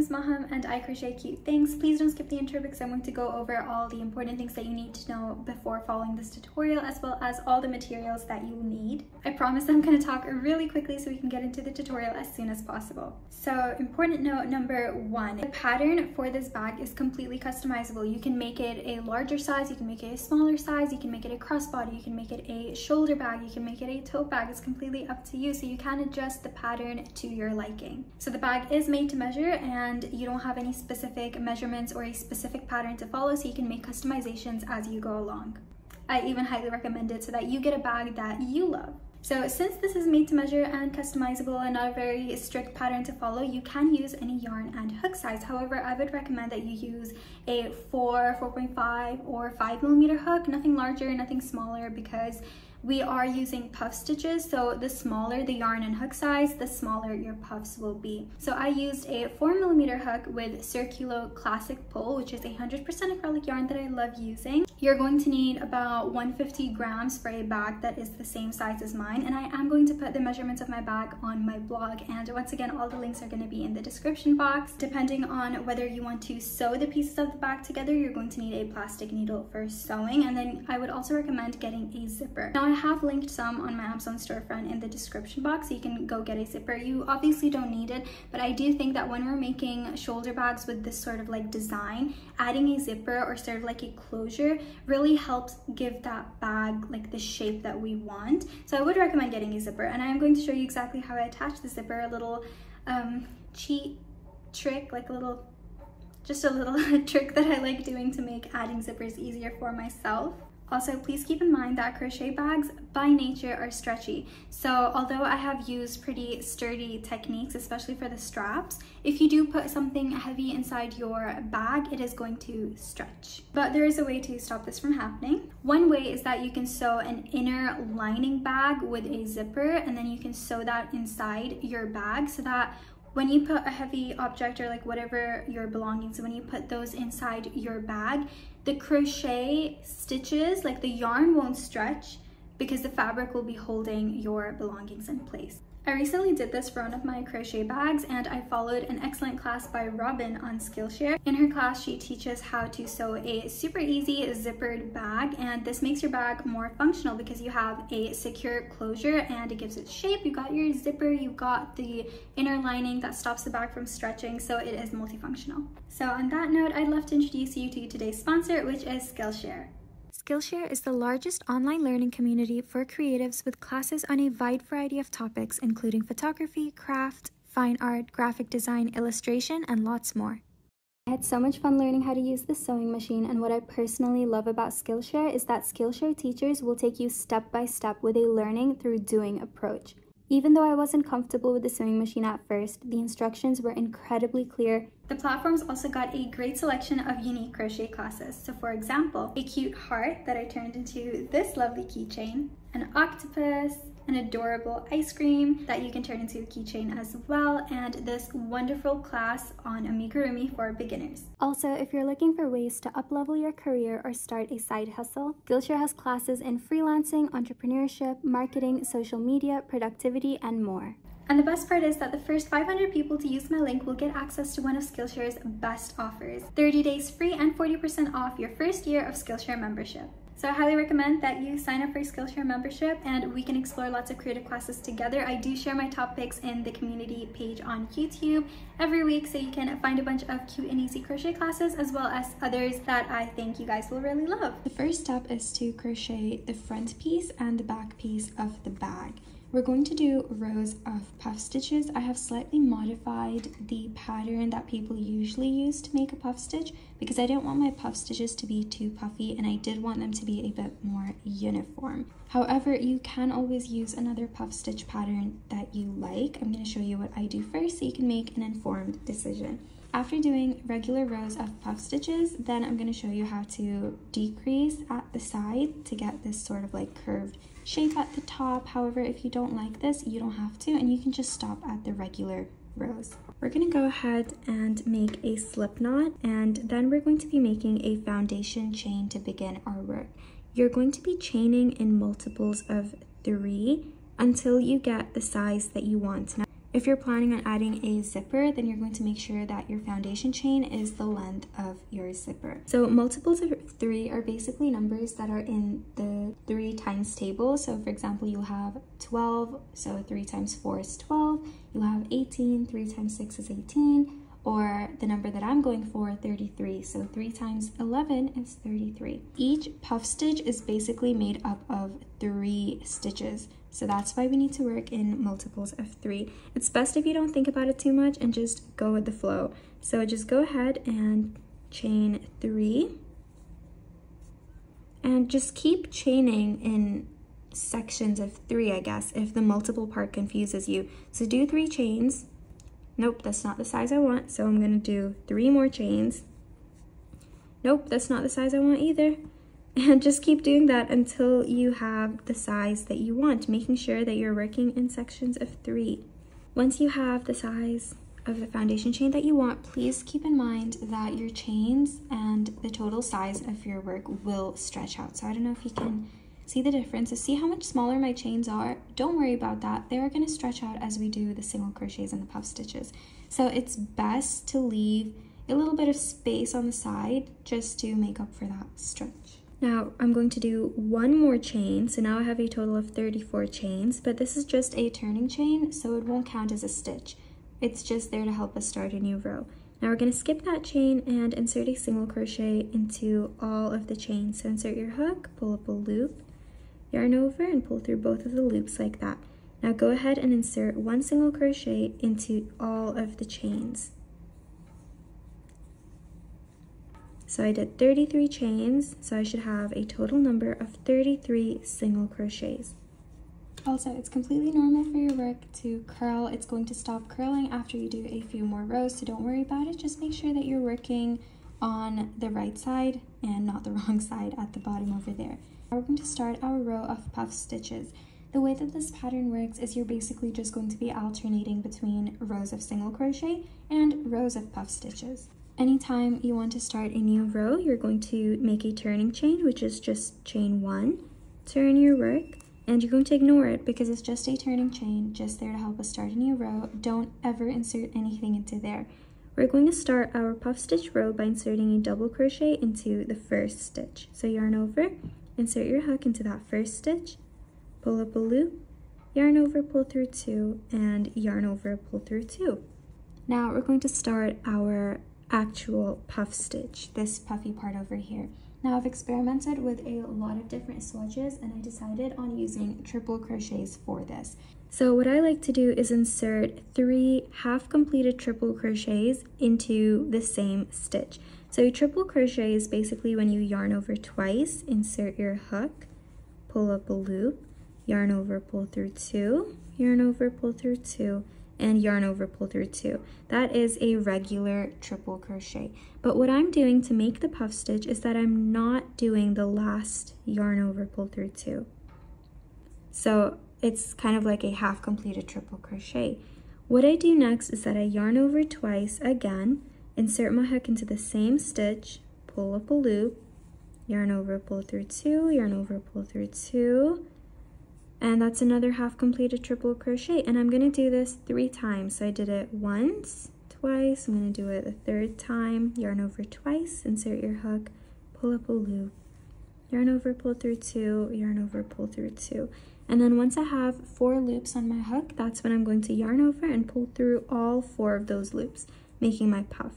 is Maham and I crochet cute things. Please don't skip the intro because I'm going to go over all the important things that you need to know before following this tutorial, as well as all the materials that you need. I promise I'm going to talk really quickly so we can get into the tutorial as soon as possible. So important note number 1, the pattern for this bag is completely customizable. You can make it a larger size, you can make it a smaller size, you can make it a crossbody, you can make it a shoulder bag, you can make it a tote bag. It's completely up to you, so you can adjust the pattern to your liking. So the bag is made to measure and you don't have any specific measurements or a specific pattern to follow, so you can make customizations as you go along. I even highly recommend it so that you get a bag that you love. So since this is made to measure and customizable and not a very strict pattern to follow, you can use any yarn and hook size. However, I would recommend that you use a 4.5 or 5mm hook, nothing larger, nothing smaller, because we are using puff stitches, so the smaller the yarn and hook size, the smaller your puffs will be. So I used a 4mm hook with Circulo Classic Pull, which is 100% acrylic yarn that I love using. You're going to need about 150 grams for a bag that is the same size as mine, and I am going to put the measurements of my bag on my blog, and once again all the links are going to be in the description box. Depending on whether you want to sew the pieces of the bag together, you're going to need a plastic needle for sewing, and then I would also recommend getting a zipper. Now I have linked some on my Amazon storefront in the description box, so you can go get a zipper. You obviously don't need it, but I do think that when we're making shoulder bags with this sort of like design, adding a zipper or sort of like a closure really helps give that bag like the shape that we want. So I would recommend getting a zipper, and I am going to show you exactly how I attach the zipper, a little cheat trick, like just a little trick that I like doing to make adding zippers easier for myself. Also, please keep in mind that crochet bags by nature are stretchy. So although I have used pretty sturdy techniques, especially for the straps, if you do put something heavy inside your bag, it is going to stretch. But there is a way to stop this from happening. One way is that you can sew an inner lining bag with a zipper, and then you can sew that inside your bag so that when you put a heavy object or like whatever your belongings, when you put those inside your bag, the crochet stitches, like the yarn, won't stretch because the fabric will be holding your belongings in place. I recently did this for one of my crochet bags, and I followed an excellent class by Robin on Skillshare. In her class, she teaches how to sew a super easy zippered bag, and this makes your bag more functional because you have a secure closure and it gives it shape. You got your zipper, you got the inner lining that stops the bag from stretching, so it is multifunctional. So on that note, I'd love to introduce you to today's sponsor, which is Skillshare. Skillshare is the largest online learning community for creatives with classes on a wide variety of topics, including photography, craft, fine art, graphic design, illustration, and lots more. I had so much fun learning how to use the sewing machine, and what I personally love about Skillshare is that Skillshare teachers will take you step by step with a learning through doing approach. Even though I wasn't comfortable with the sewing machine at first, the instructions were incredibly clear. The platforms also got a great selection of unique crochet classes. So for example, a cute heart that I turned into this lovely keychain, an octopus, an adorable ice cream that you can turn into a keychain as well, and this wonderful class on amigurumi for beginners. Also, if you're looking for ways to uplevel your career or start a side hustle, Skillshare has classes in freelancing, entrepreneurship, marketing, social media, productivity, and more. And the best part is that the first 500 people to use my link will get access to one of Skillshare's best offers: 30 days free and 40% off your first year of Skillshare membership. So I highly recommend that you sign up for Skillshare membership and we can explore lots of creative classes together. I do share my top picks in the community page on YouTube every week, so you can find a bunch of cute and easy crochet classes as well as others that I think you guys will really love. The first step is to crochet the front piece and the back piece of the bag. We're going to do rows of puff stitches. I have slightly modified the pattern that people usually use to make a puff stitch because I didn't want my puff stitches to be too puffy and I did want them to be a bit more uniform. However, you can always use another puff stitch pattern that you like. I'm going to show you what I do first so you can make an informed decision. After doing regular rows of puff stitches, then I'm going to show you how to decrease at the side to get this sort of like curved shape at the top. However, if you don't like this, you don't have to, and you can just stop at the regular rows. We're going to go ahead and make a slip knot, and then we're going to be making a foundation chain to begin our work. You're going to be chaining in multiples of 3 until you get the size that you want. Now, If you're planning on adding a zipper, then you're going to make sure that your foundation chain is the length of your zipper. So multiples of 3 are basically numbers that are in the 3 times table. So for example, you have 12, so 3 times 4 is 12. You have 18, 3 times 6 is 18. Or the number that I'm going for, 33. So 3 times 11 is 33. Each puff stitch is basically made up of 3 stitches. So that's why we need to work in multiples of 3. It's best if you don't think about it too much and just go with the flow. So just go ahead and chain 3. And just keep chaining in sections of 3, I guess, if the multiple part confuses you. So do 3 chains. Nope, that's not the size I want, so I'm gonna do 3 more chains. Nope, that's not the size I want either. And just keep doing that until you have the size that you want, making sure that you're working in sections of 3. Once you have the size of the foundation chain that you want, please keep in mind that your chains and the total size of your work will stretch out. So I don't know if you can see the difference. So see how much smaller my chains are? Don't worry about that. They're going to stretch out as we do the single crochets and the puff stitches. So it's best to leave a little bit of space on the side just to make up for that stretch. Now I'm going to do 1 more chain. So now I have a total of 34 chains, but this is just a turning chain, so it won't count as a stitch. It's just there to help us start a new row. Now we're going to skip that chain and insert a single crochet into all of the chains. So insert your hook, pull up a loop, yarn over and pull through both of the loops like that. Now go ahead and insert 1 single crochet into all of the chains. So I did 33 chains, so I should have a total number of 33 single crochets. Also, it's completely normal for your work to curl. It's going to stop curling after you do a few more rows, so don't worry about it. Just make sure that you're working on the right side and not the wrong side at the bottom over there. Now we're going to start our row of puff stitches. The way that this pattern works is you're basically just going to be alternating between rows of single crochet and rows of puff stitches. Anytime you want to start a new row, you're going to make a turning chain, which is just chain 1, turn your work, and you're going to ignore it because it's just a turning chain, just there to help us start a new row. Don't ever insert anything into there. We're going to start our puff stitch row by inserting a double crochet into the first stitch. So yarn over, insert your hook into that first stitch, pull up a loop, yarn over, pull through 2, and yarn over, pull through 2. Now we're going to start our actual puff stitch, this puffy part over here. Now I've experimented with a lot of different swatches and I decided on using triple crochets for this. So what I like to do is insert 3 half completed triple crochets into the same stitch. So a triple crochet is basically when you yarn over twice, insert your hook, pull up a loop, yarn over, pull through 2, yarn over, pull through 2, and yarn over, pull through 2. That is a regular triple crochet. But what I'm doing to make the puff stitch is that I'm not doing the last yarn over, pull through 2. So it's kind of like a half completed triple crochet. What I do next is that I yarn over twice again, insert my hook into the same stitch, pull up a loop, yarn over, pull through 2, yarn over, pull through 2, and that's another half completed triple crochet. And I'm going to do this 3 times. So I did it once, twice, I'm going to do it a 3rd time, yarn over twice, insert your hook, pull up a loop, yarn over, pull through 2, yarn over, pull through 2. And then once I have 4 loops on my hook, that's when I'm going to yarn over and pull through all 4 of those loops, making my puff.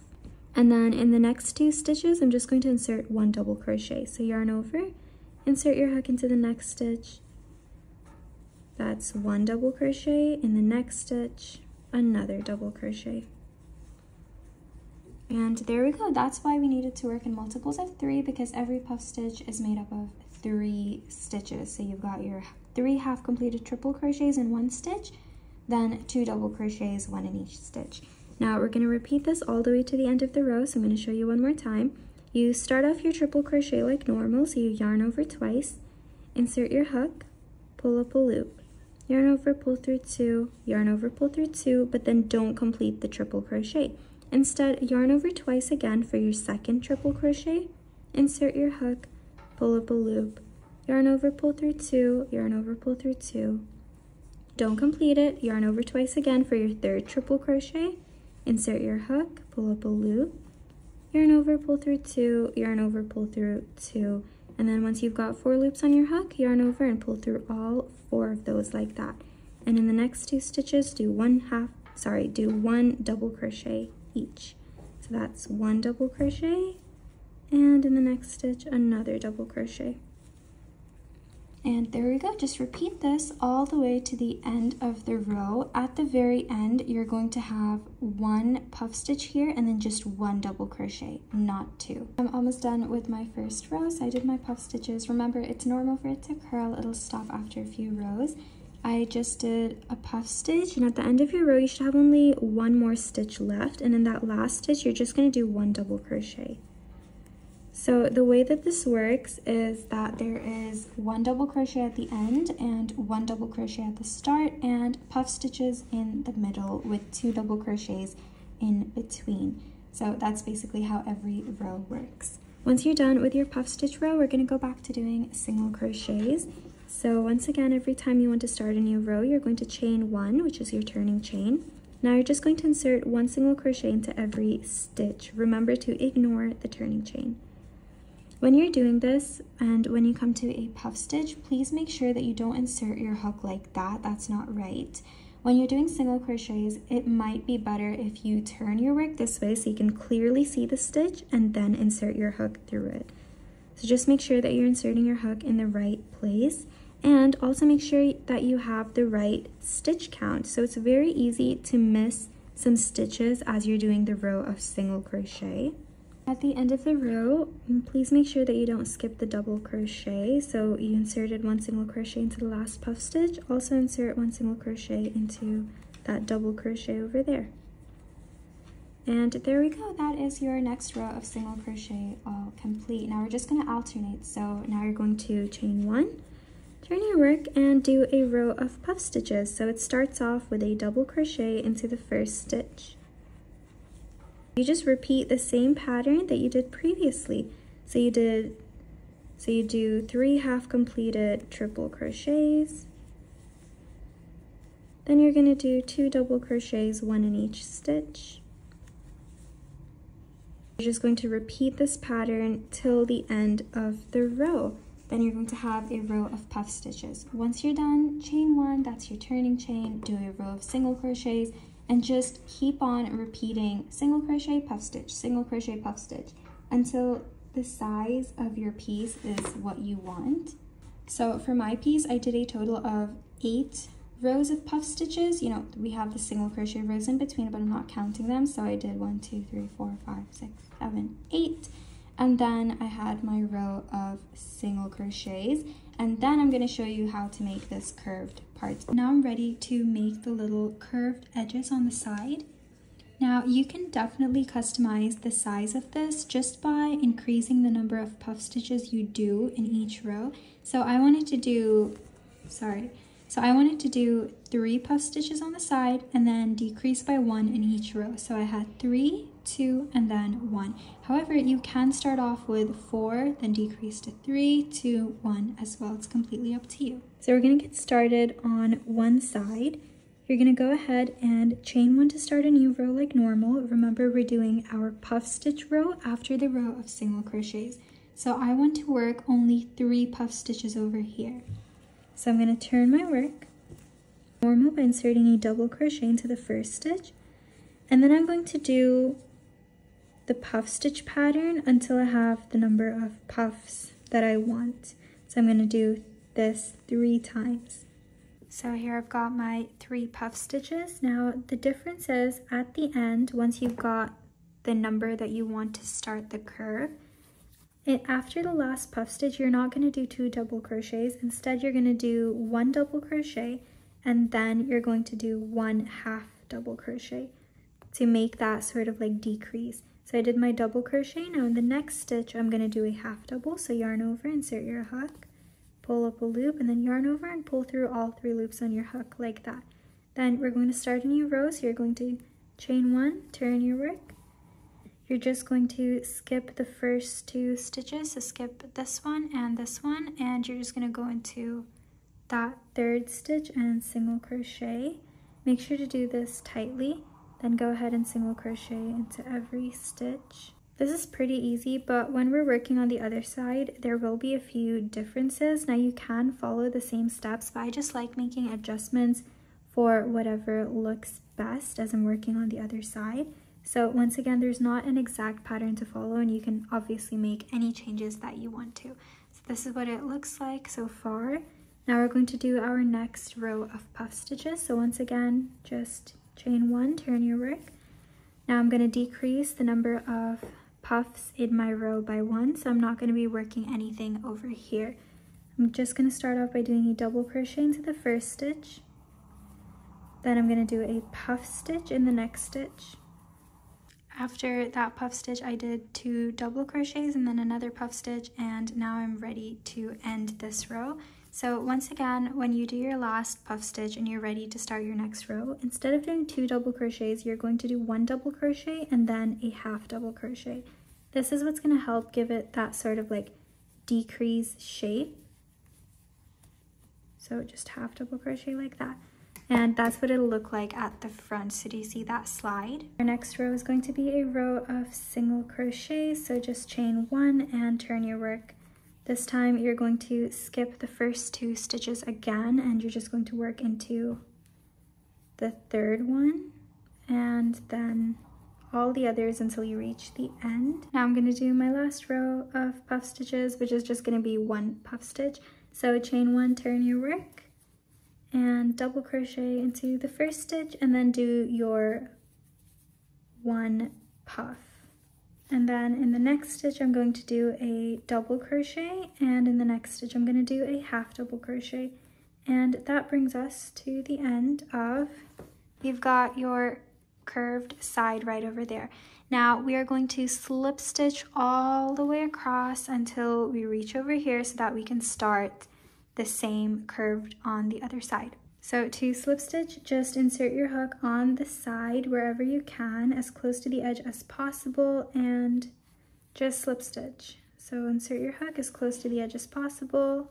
And then in the next 2 stitches, I'm just going to insert 1 double crochet. So yarn over, insert your hook into the next stitch, that's 1 double crochet, in the next stitch, another double crochet. And there we go. That's why we needed to work in multiples of 3, because every puff stitch is made up of 3 stitches. So you've got your 3 half completed triple crochets in 1 stitch, then 2 double crochets, 1 in each stitch. Now we're going to repeat this all the way to the end of the row, so I'm going to show you one more time. You start off your triple crochet like normal, so you yarn over twice, insert your hook, pull up a loop, yarn over, pull through 2, yarn over, pull through 2, but then don't complete the triple crochet. Instead, yarn over twice again for your 2nd triple crochet, insert your hook, pull up a loop, yarn over, pull through 2, yarn over, pull through 2. don't complete it, yarn over twice again for your third triple crochet, insert your hook, pull up a loop, yarn over, pull through 2, yarn over, pull through 2, and then once you've got 4 loops on your hook, yarn over and pull through all 4 of those like that. And in the next 2 stitches, do one double crochet each. So that's 1 double crochet, and in the next stitch, another double crochet. And there we go. Just repeat this all the way to the end of the row. At the very end, you're going to have 1 puff stitch here and then just 1 double crochet, not 2. I'm almost done with my first row, so I did my puff stitches. Remember, it's normal for it to curl. It'll stop after a few rows. I just did a puff stitch, and at the end of your row, you should have only 1 more stitch left. And in that last stitch, you're just going to do 1 double crochet. So the way that this works is that there is 1 double crochet at the end and 1 double crochet at the start, and puff stitches in the middle with 2 double crochets in between. So that's basically how every row works. Once you're done with your puff stitch row, we're going to go back to doing single crochets. So once again, every time you want to start a new row, you're going to chain 1, which is your turning chain. Now you're just going to insert 1 single crochet into every stitch. Remember to ignore the turning chain. When you're doing this, and when you come to a puff stitch, please make sure that you don't insert your hook like that. That's not right. When you're doing single crochets, it might be better if you turn your work this way so you can clearly see the stitch and then insert your hook through it. So just make sure that you're inserting your hook in the right place, and also make sure that you have the right stitch count. So it's very easy to miss some stitches as you're doing the row of single crochet. At the end of the row, please make sure that you don't skip the double crochet. So you inserted 1 single crochet into the last puff stitch. Also insert 1 single crochet into that double crochet over there. And there we go. That is your next row of single crochet all complete. Now we're just going to alternate. So now you're going to chain 1, turn your work, and do a row of puff stitches. So it starts off with a double crochet into the first stitch. You just repeat the same pattern that you did previously. So you do 3 half completed triple crochets. Then you're going to do 2 double crochets, 1 in each stitch. You're just going to repeat this pattern till the end of the row. Then you're going to have a row of puff stitches. Once you're done, chain 1, that's your turning chain, do a row of single crochets, and just keep on repeating single crochet, puff stitch, single crochet, puff stitch, until the size of your piece is what you want. So for my piece, I did a total of 8 rows of puff stitches. You know, we have the single crochet rows in between, but I'm not counting them. So I did 1, 2, 3, 4, 5, 6, 7, 8. And then I had my row of single crochets. And then I'm going to show you how to make this curved part. Now I'm ready to make the little curved edges on the side. Now you can definitely customize the size of this just by increasing the number of puff stitches you do in each row. So I wanted to do 3 puff stitches on the side and then decrease by 1 in each row. So I had 3, 2, and then 1. However, you can start off with 4, then decrease to 3, 2, 1 as well. It's completely up to you. So we're going to get started on one side. You're going to go ahead and chain 1 to start a new row like normal. Remember, we're doing our puff stitch row after the row of single crochets. So I want to work only 3 puff stitches over here. So I'm going to turn my work normal by inserting a double crochet into the first stitch, and then I'm going to do the puff stitch pattern until I have the number of puffs that I want. So I'm going to do this 3 times. So here I've got my 3 puff stitches. Now the difference is at the end, once you've got the number that you want to start the curve, after the last puff stitch, you're not going to do 2 double crochets. Instead, you're going to do 1 double crochet, and then you're going to do 1 half double crochet to make that sort of like decrease. So I did my double crochet. Now in the next stitch, I'm going to do a half double. So yarn over, insert your hook, pull up a loop, and then yarn over and pull through all 3 loops on your hook like that. Then we're going to start a new row. So you're going to chain 1, turn your work. You're just going to skip the first 2 stitches, so skip this one, and you're just going to go into that third stitch and single crochet. Make sure to do this tightly, then go ahead and single crochet into every stitch. This is pretty easy, but when we're working on the other side, there will be a few differences. Now you can follow the same steps, but I just like making adjustments for whatever looks best as I'm working on the other side. So once again, there's not an exact pattern to follow, and you can obviously make any changes that you want to. So this is what it looks like so far. Now we're going to do our next row of puff stitches. So once again, just chain 1, turn your work. Now I'm going to decrease the number of puffs in my row by 1, so I'm not going to be working anything over here. I'm just going to start off by doing a double crochet into the first stitch. Then I'm going to do a puff stitch in the next stitch. After that puff stitch, I did 2 double crochets and then another puff stitch, and now I'm ready to end this row. So once again, when you do your last puff stitch and you're ready to start your next row, instead of doing 2 double crochets, you're going to do 1 double crochet and then a half double crochet. This is what's going to help give it that sort of like decrease shape. So just half double crochet like that. And that's what it'll look like at the front. So do you see that slide? Our next row is going to be a row of single crochets. So just chain 1 and turn your work. This time you're going to skip the first 2 stitches again, and you're just going to work into the third one and then all the others until you reach the end. Now I'm going to do my last row of puff stitches, which is just going to be 1 puff stitch. So chain 1, turn your work, and double crochet into the first stitch, and then do your 1 puff. And then in the next stitch, I'm going to do a double crochet, and in the next stitch, I'm going to do a half double crochet. And that brings us to the end of, you've got your curved side right over there. Now we are going to slip stitch all the way across until we reach over here so that we can start the same curved on the other side. So to slip stitch, just insert your hook on the side wherever you can, as close to the edge as possible, and just slip stitch. So insert your hook as close to the edge as possible,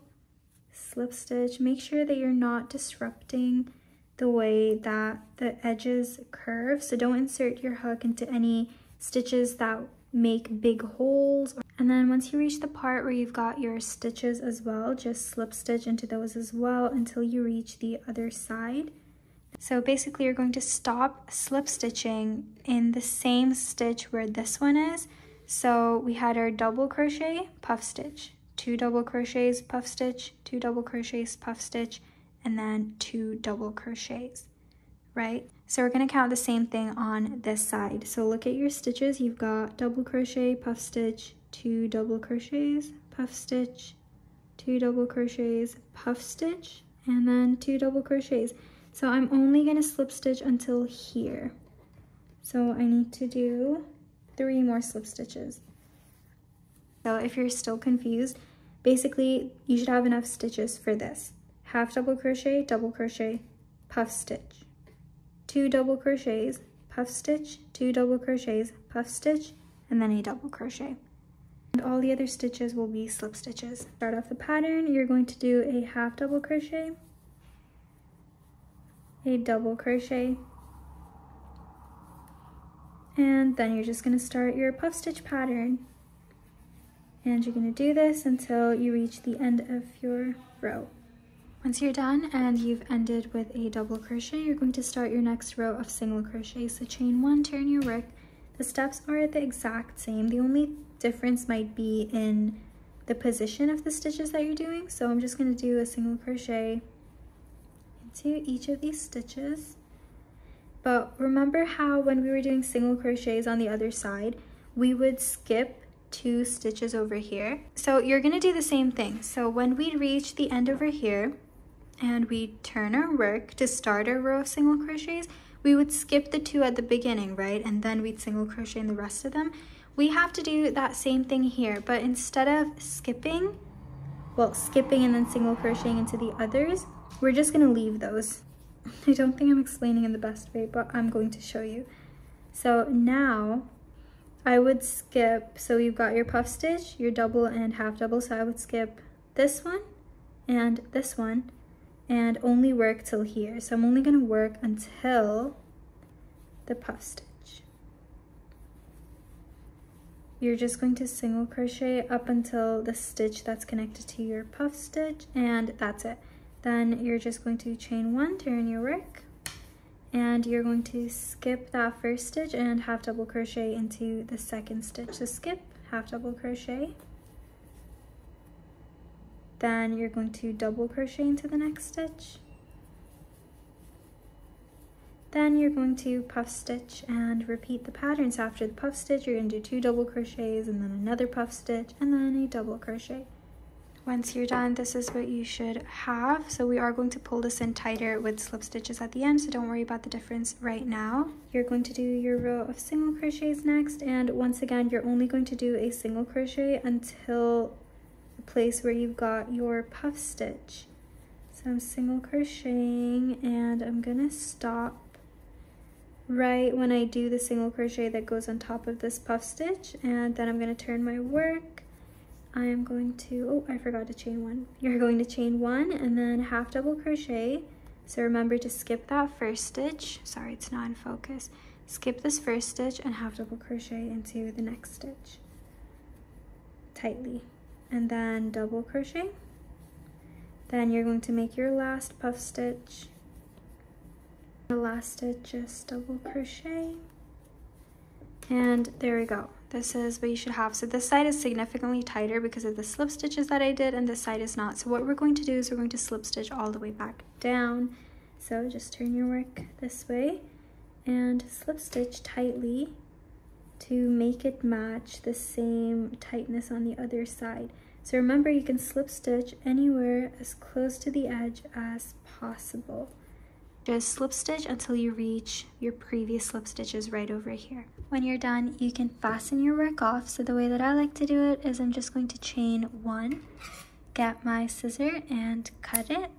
slip stitch. Make sure that you're not disrupting the way that the edges curve. So don't insert your hook into any stitches that make big holes. And then once you reach the part where you've got your stitches as well, just slip stitch into those as well until you reach the other side. So basically you're going to stop slip stitching in the same stitch where this one is. So we had our double crochet, puff stitch, 2 double crochets, puff stitch, 2 double crochets, puff stitch, and then 2 double crochets, right? So we're going to count the same thing on this side. So look at your stitches. You've got double crochet, puff stitch, 2 double crochets, puff stitch, 2 double crochets, puff stitch, and then 2 double crochets. So I'm only going to slip stitch until here. So I need to do 3 more slip stitches. So if you're still confused, basically you should have enough stitches for this. Half double crochet, puff stitch, 2 double crochets, puff stitch, 2 double crochets, puff stitch, and then a double crochet. And all the other stitches will be slip stitches. Start off the pattern, you're going to do a half double crochet, a double crochet, and then you're just going to start your puff stitch pattern. And you're going to do this until you reach the end of your row. Once you're done and you've ended with a double crochet, you're going to start your next row of single crochet. So chain 1, turn your work. The steps are the exact same. The only difference might be in the position of the stitches that you're doing. So I'm just going to do a single crochet into each of these stitches. But remember how when we were doing single crochets on the other side, we would skip 2 stitches over here. So you're going to do the same thing. So when we reach the end over here and we turn our work to start our row of single crochets, we would skip the 2 at the beginning, right? And then we'd single crochet in the rest of them. We have to do that same thing here, but instead of skipping and then single crocheting into the others, we're just going to leave those. I don't think I'm explaining in the best way, but I'm going to show you. So now I would skip, so you've got your puff stitch, your double and half double, so I would skip this one and this one, and only work till here. So I'm only going to work until the puff stitch. You're just going to single crochet up until the stitch that's connected to your puff stitch, and that's it. Then you're just going to chain 1, turn your work, and you're going to skip that first stitch and half double crochet into the second stitch. So skip, half double crochet, then you're going to double crochet into the next stitch, then you're going to puff stitch and repeat the patterns. After the puff stitch, you're going to do 2 double crochets and then another puff stitch and then a double crochet. Once you're done, this is what you should have. So we are going to pull this in tighter with slip stitches at the end, so don't worry about the difference right now. You're going to do your row of single crochets next, and once again, you're only going to do a single crochet until the place where you've got your puff stitch. So I'm single crocheting and I'm gonna stop right when I do the single crochet that goes on top of this puff stitch, and then I'm going to turn my work. I am going to, oh, I forgot to chain 1. You're going to chain 1 and then half double crochet. So remember to skip that first stitch. Sorry, it's not in focus. Skip this first stitch and half double crochet into the next stitch tightly, and then double crochet. Then you're going to make your last puff stitch. The last stitch, just double crochet, and there we go. This is what you should have. So this side is significantly tighter because of the slip stitches that I did, and this side is not. So what we're going to do is we're going to slip stitch all the way back down. So just turn your work this way and slip stitch tightly to make it match the same tightness on the other side. So remember, you can slip stitch anywhere as close to the edge as possible. Just slip stitch until you reach your previous slip stitches right over here. When you're done, you can fasten your work off. So the way that I like to do it is I'm just going to chain 1, get my scissor and cut it,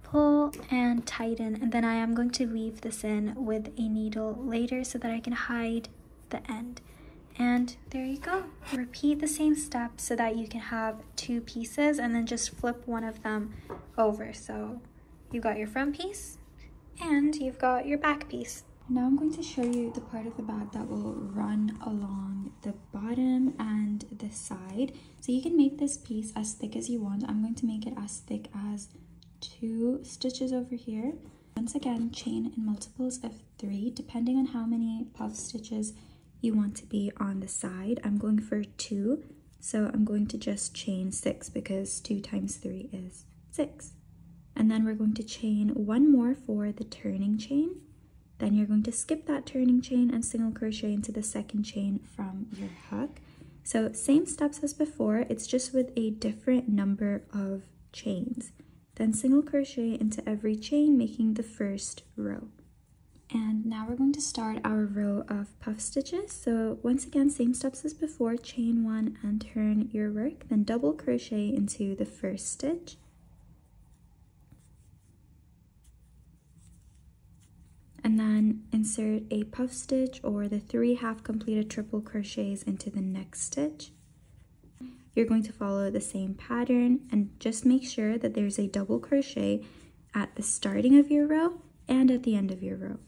pull and tighten, and then I am going to weave this in with a needle later so that I can hide the end. And there you go. Repeat the same steps so that you can have 2 pieces, and then just flip one of them over. So you've got your front piece and you've got your back piece. Now I'm going to show you the part of the bag that will run along the bottom and the side. So you can make this piece as thick as you want. I'm going to make it as thick as 2 stitches over here. Once again, chain in multiples of 3 depending on how many puff stitches you want to be on the side. I'm going for 2, so I'm going to just chain 6 because 2 times 3 is 6. And then we're going to chain 1 more for the turning chain. Then you're going to skip that turning chain and single crochet into the second chain from your hook. So same steps as before, it's just with a different number of chains. Then single crochet into every chain, making the first row. And now we're going to start our row of puff stitches. So once again, same steps as before, chain 1 and turn your work, then double crochet into the first stitch. And then insert a puff stitch or the 3 half completed triple crochets into the next stitch. You're going to follow the same pattern and just make sure that there's a double crochet at the starting of your row and at the end of your row.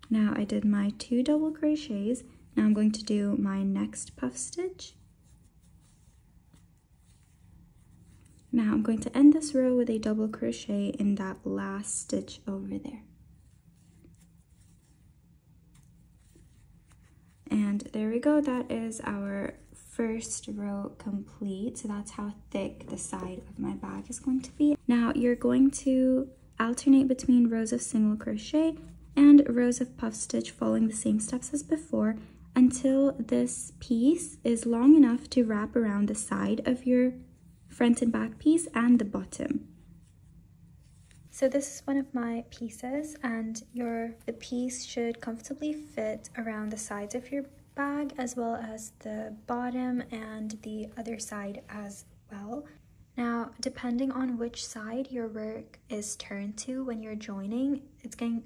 Now I did my 2 double crochets. Now I'm going to do my next puff stitch. Now I'm going to end this row with a double crochet in that last stitch over there. And there we go, that is our first row complete. So that's how thick the side of my bag is going to be. Now you're going to alternate between rows of single crochet and rows of puff stitch, following the same steps as before until this piece is long enough to wrap around the side of your front and back piece and the bottom. So this is one of my pieces, and the piece should comfortably fit around the sides of your bag as well as the bottom and the other side as well. Now, depending on which side your work is turned to when you're joining, it's going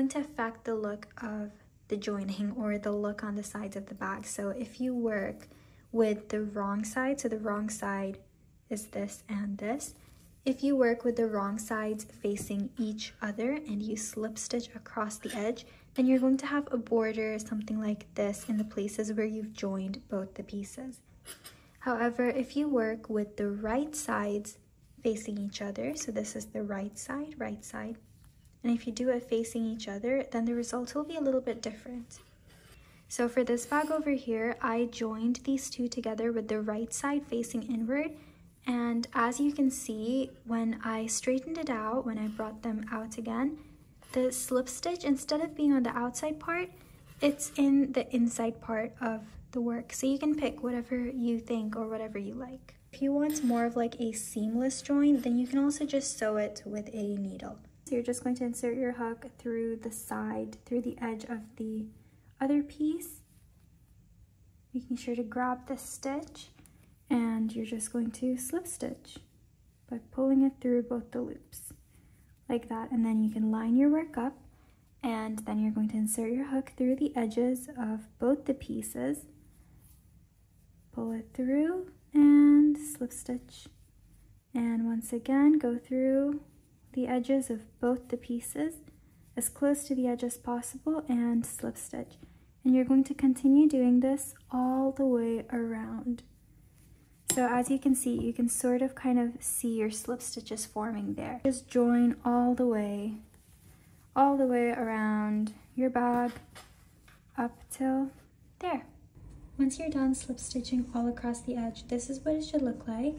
to affect the look of the joining or the look on the sides of the bag. So if you work with the wrong side, so the wrong side is this and this. If you work with the wrong sides facing each other and you slip stitch across the edge, then you're going to have a border, something like this, in the places where you've joined both the pieces. However, if you work with the right sides facing each other, so this is the right side, and if you do it facing each other, then the result will be a little bit different. So for this bag over here, I joined these two together with the right side facing inward, and as you can see, when I straightened it out, when I brought them out again, the slip stitch, instead of being on the outside part, it's in the inside part of the work. So you can pick whatever you think or whatever you like. If you want more of like a seamless join, then you can also just sew it with a needle. So you're just going to insert your hook through the side, through the edge of the other piece, making sure to grab the stitch, and you're just going to slip stitch by pulling it through both the loops like that, and then you can line your work up, and then you're going to insert your hook through the edges of both the pieces, pull it through and slip stitch, and once again go through the edges of both the pieces as close to the edge as possible and slip stitch. And you're going to continue doing this all the way around. So as you can see, you can sort of kind of see your slip stitches forming there. Just join all the way around your bag up till there. Once you're done slip stitching all across the edge, this is what it should look like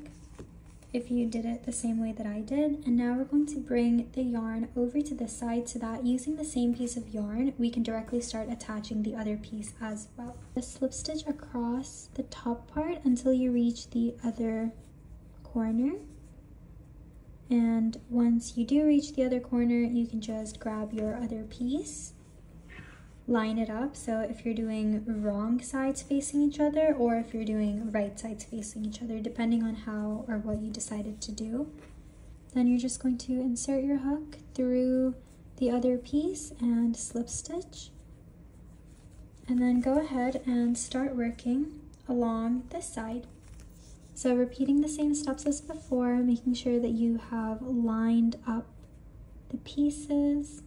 if you did it the same way that I did. And now we're going to bring the yarn over to the side so that using the same piece of yarn, we can directly start attaching the other piece as well. Just slip stitch across the top part until you reach the other corner. And once you do reach the other corner, you can just grab your other piece, line it up. So if you're doing wrong sides facing each other, or if you're doing right sides facing each other, depending on how or what you decided to do, then you're just going to insert your hook through the other piece and slip stitch, and then go ahead and start working along this side. So repeating the same steps as before, making sure that you have lined up the pieces.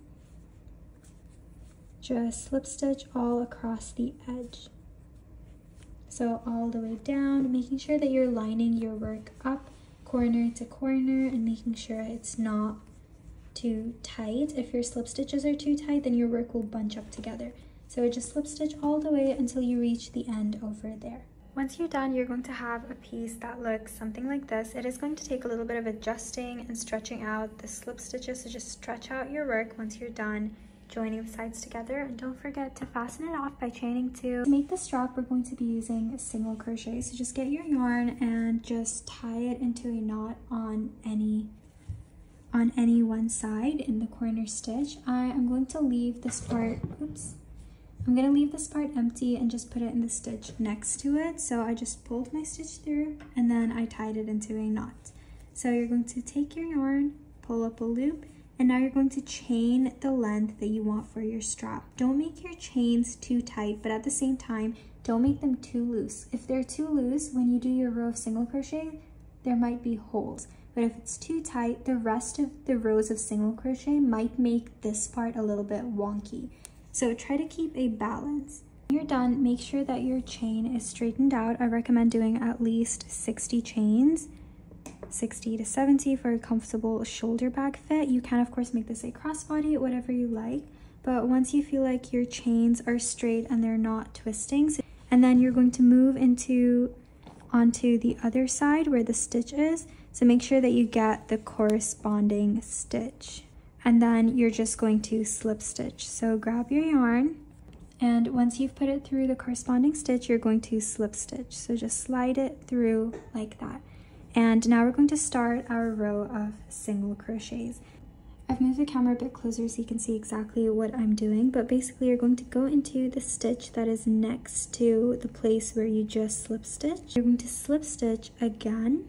Just slip stitch all across the edge. So all the way down, making sure that you're lining your work up corner to corner and making sure it's not too tight. If your slip stitches are too tight, then your work will bunch up together. So just slip stitch all the way until you reach the end over there. Once you're done, you're going to have a piece that looks something like this. It is going to take a little bit of adjusting and stretching out the slip stitches, so just stretch out your work once you're done joining the sides together, and don't forget to fasten it off by chaining two. To make the strap, we're going to be using a single crochet, so just get your yarn and just tie it into a knot on any one side in the corner stitch. I am going to leave this part, I'm going to leave this part empty and just put it in the stitch next to it. So I just pulled my stitch through and then I tied it into a knot. So you're going to take your yarn, pull up a loop, and now you're going to chain the length that you want for your strap. Don't make your chains too tight, but at the same time, don't make them too loose. If they're too loose, when you do your row of single crochet, there might be holes. But if it's too tight, the rest of the rows of single crochet might make this part a little bit wonky. So try to keep a balance. When you're done, make sure that your chain is straightened out. I recommend doing at least 60 chains. 60 to 70 for a comfortable shoulder bag fit. You can of course make this a crossbody, whatever you like, but once you feel like your chains are straight and they're not twisting, and then you're going to move onto the other side where the stitch is, so make sure that you get the corresponding stitch, and then you're just going to slip stitch. So grab your yarn, and once you've put it through the corresponding stitch, you're going to slip stitch. So just slide it through like that. And now we're going to start our row of single crochets. I've moved the camera a bit closer so you can see exactly what I'm doing, but basically you're going to go into the stitch that is next to the place where you just slip stitch. You're going to slip stitch again,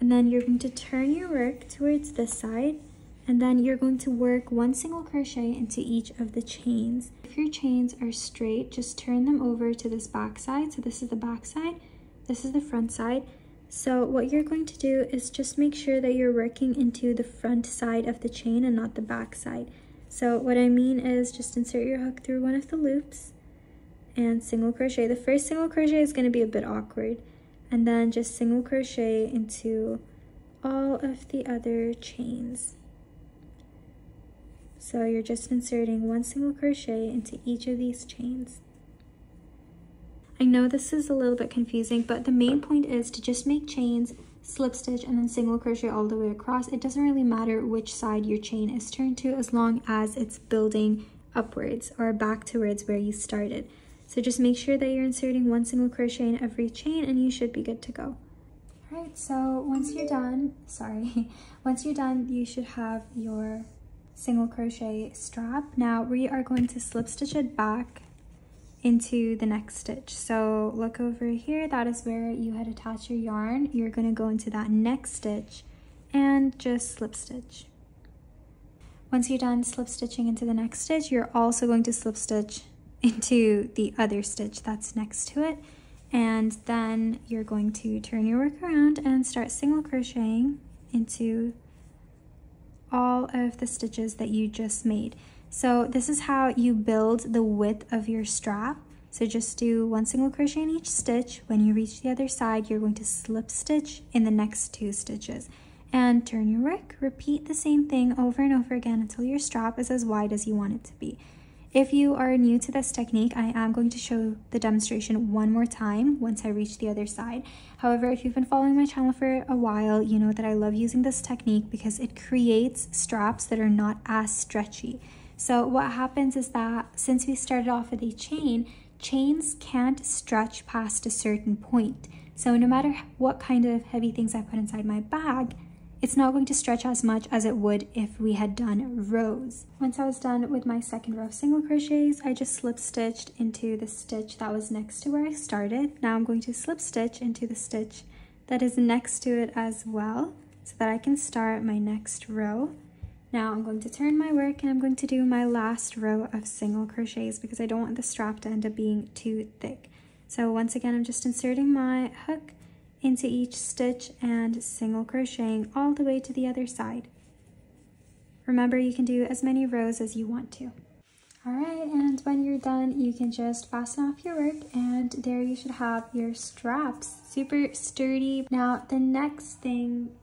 and then you're going to turn your work towards this side, and then you're going to work one single crochet into each of the chains. If your chains are straight, just turn them over to this back side. So this is the back side, this is the front side. So what you're going to do is just make sure that you're working into the front side of the chain and not the back side. So what I mean is just insert your hook through one of the loops and single crochet. The first single crochet is going to be a bit awkward, and then just single crochet into all of the other chains. So you're just inserting one single crochet into each of these chains. I know this is a little bit confusing, but the main point is to just make chains, slip stitch, and then single crochet all the way across. It doesn't really matter which side your chain is turned to as long as it's building upwards or back towards where you started. So just make sure that you're inserting one single crochet in every chain and you should be good to go. All right, so once you're done, you should have your single crochet strap. Now we are going to slip stitch it back into the next stitch. So look over here, that is where you had attached your yarn. You're going to go into that next stitch and just slip stitch. Once you're done slip stitching into the next stitch, you're also going to slip stitch into the other stitch that's next to it, and then you're going to turn your work around and start single crocheting into all of the stitches that you just made. So this is how you build the width of your strap. So just do one single crochet in each stitch. When you reach the other side, you're going to slip stitch in the next two stitches and turn your work. Repeat the same thing over and over again until your strap is as wide as you want it to be. If you are new to this technique, I am going to show the demonstration one more time once I reach the other side. However, if you've been following my channel for a while, you know that I love using this technique because it creates straps that are not as stretchy. So what happens is that since we started off with a chain, chains can't stretch past a certain point. So no matter what kind of heavy things I put inside my bag, it's not going to stretch as much as it would if we had done rows. Once I was done with my second row of single crochets, I just slip stitched into the stitch that was next to where I started. Now I'm going to slip stitch into the stitch that is next to it as well, so that I can start my next row. Now I'm going to turn my work and I'm going to do my last row of single crochets because I don't want the strap to end up being too thick. So once again, I'm just inserting my hook into each stitch and single crocheting all the way to the other side. Remember, you can do as many rows as you want to. All right, and when you're done, you can just fasten off your work and there you should have your straps. Super sturdy. Now, the next thing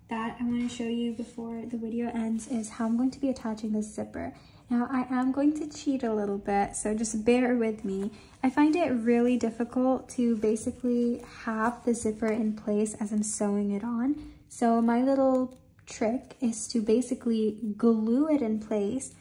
that I want to show you before the video ends is how I'm going to be attaching this zipper. Now I am going to cheat a little bit, so just bear with me. I find it really difficult to basically have the zipper in place as I'm sewing it on. So my little trick is to basically glue it in place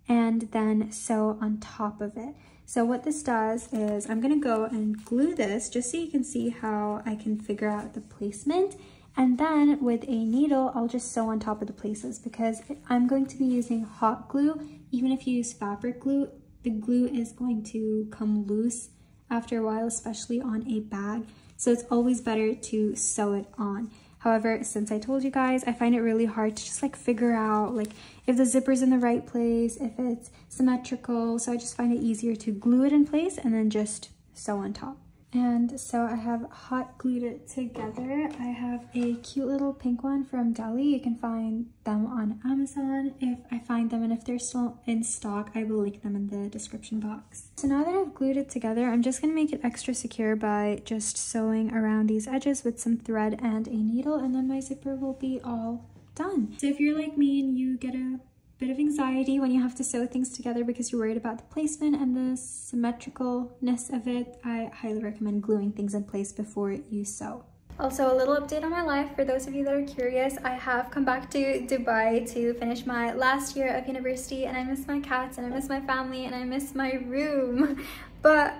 and then sew on top of it. So what this does is I'm gonna go and glue this just so you can see how I can figure out the placement. And then with a needle, I'll just sew on top of the places because I'm going to be using hot glue. Even if you use fabric glue, the glue is going to come loose after a while, especially on a bag. So it's always better to sew it on. However, since I told you guys, I find it really hard to just like figure out like if the zipper's in the right place, if it's symmetrical. So I just find it easier to glue it in place and then just sew on top. And so I have hot glued it together. I have a cute little pink one from Deli. You can find them on Amazon if I find them, and if they're still in stock, I will link them in the description box. So now that I've glued it together, I'm just gonna make it extra secure by just sewing around these edges with some thread and a needle, and then my zipper will be all done. So if you're like me and you get a bit of anxiety when you have to sew things together because you're worried about the placement and the symmetricalness of it, I highly recommend gluing things in place before you sew. Also, a little update on my life for those of you that are curious. I have come back to Dubai to finish my last year of university, and I miss my cats and I miss my family and I miss my room. But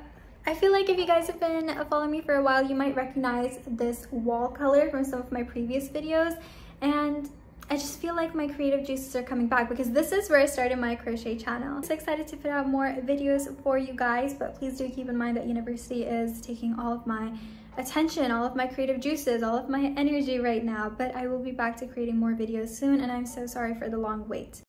I feel like if you guys have been following me for a while, you might recognize this wall color from some of my previous videos, and I just feel like my creative juices are coming back because this is where I started my crochet channel. I'm so excited to put out more videos for you guys, but please do keep in mind that university is taking all of my attention, all of my creative juices, all of my energy right now. But I will be back to creating more videos soon, and I'm so sorry for the long wait.